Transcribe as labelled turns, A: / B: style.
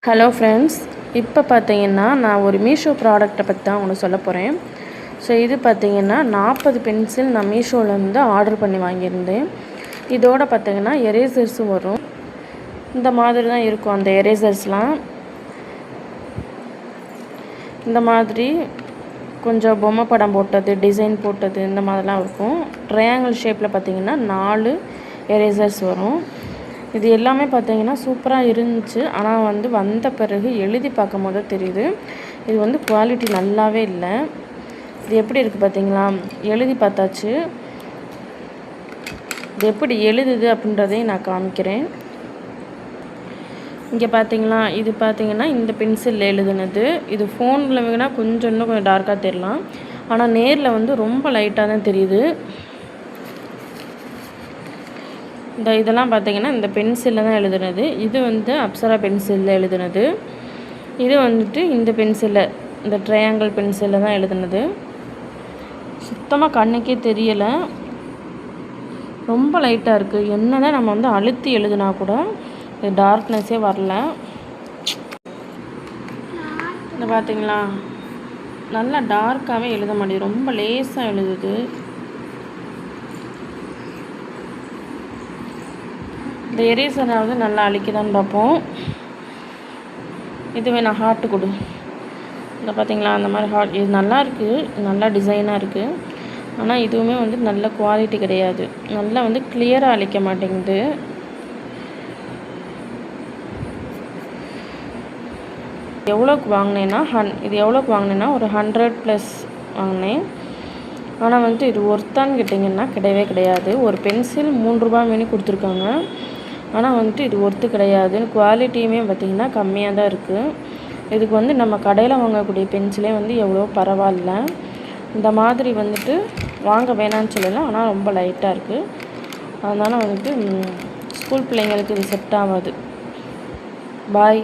A: Hello friends, இப்போ பார்த்தீங்கன்னா நான் ஒரு மீஷோ ப்ராடக்ட்டை பற்றி தான் உங்களுக்கு சொல்ல போகிறேன். ஸோ இது பார்த்தீங்கன்னா 40 பென்சில் நான் மீஷோலேருந்து ஆர்டர் பண்ணி வாங்கியிருந்தேன். இதோட பார்த்தீங்கன்னா எரேசர்ஸும் வரும். இந்த மாதிரி தான் இருக்கும் அந்த எரேசர்ஸ்லாம். இந்த மாதிரி கொஞ்சம் பொம்மை படம் போட்டது, டிசைன் போட்டது இந்த மாதிரிலாம் இருக்கும். ட்ரையாங்கிள் ஷேப்பில் பார்த்தீங்கன்னா 4 எரேசர்ஸ் வரும். இது எல்லாமே பார்த்தீங்கன்னா சூப்பராக இருந்துச்சு. ஆனால் வந்த பிறகு எழுதி பார்க்கும்போது தெரியுது இது குவாலிட்டி நல்லாவே இல்லை. இது எப்படி இருக்குது பார்த்தீங்களா? எழுதி பார்த்தாச்சு. இது எப்படி எழுதுது அப்படின்றதையும் நான் காமிக்கிறேன். இங்கே பார்த்தீங்களா, இது பார்த்தீங்கன்னா இந்த பென்சிலில் எழுதுனது. இது ஃபோனில் வேணால் இன்னும் கொஞ்சம் டார்க்காக தெரியலாம். ஆனால் நேரில் ரொம்ப லைட்டாக தான் தெரியுது. இதெல்லாம் பார்த்தீங்கன்னா இந்த பென்சிலில் தான் எழுதுனது. இது அப்சரா பென்சிலில் எழுதுனது. இது இந்த பென்சிலில், இந்த ட்ரையாங்கிள் பென்சிலில் தான் எழுதுனது. சுத்தமாக கண்ணுக்கே தெரியலை, ரொம்ப லைட்டாக இருக்குது. என்ன தான் நம்ம அழுத்தி எழுதுனா கூட இது டார்க்னஸே வரல. இந்த பார்த்தீங்களா, நல்லா டார்க்காகவே எழுத மாட்டேங்குது, ரொம்ப லேஸாக எழுதுது. இந்த எரேசராவது நல்லா அழிக்குதான்னு பார்ப்போம். இதுவே நான் ஹார்ட்டு கொடு. இந்த பார்த்தீங்களா, அந்த மாதிரி ஹார்ட். இது நல்லா இருக்குது, நல்லா டிசைனாக இருக்குது. ஆனால் இதுவுமே நல்ல குவாலிட்டி கிடையாது. நல்லா கிளியராக அழிக்க மாட்டேங்குது. எவ்வளோக்கு வாங்கினேன்னா இது எவ்வளோக்கு வாங்கினேன்னா ஒரு 100+ வாங்கினேன். ஆனால் இது ஒர்த்தான்னு கேட்டிங்கன்னா கிடையவே கிடையாது. ஒரு பென்சில் 3 ரூபாய் மீனி கொடுத்துருக்காங்க. ஆனால் இது ஒர்த்து கிடையாது. குவாலிட்டியுமே பார்த்திங்கன்னா கம்மியாக தான் இருக்குது. இதுக்கு நம்ம கடையில் வாங்கக்கூடிய பென்சிலே எவ்வளோ பரவாயில்ல. இந்த மாதிரி வாங்க வேணான்னு சொல்லலை. ஆனால் ரொம்ப லைட்டாக இருக்குது. அதனால் ஸ்கூல் பிள்ளைங்களுக்கு இது செட் ஆகாது. பாய்.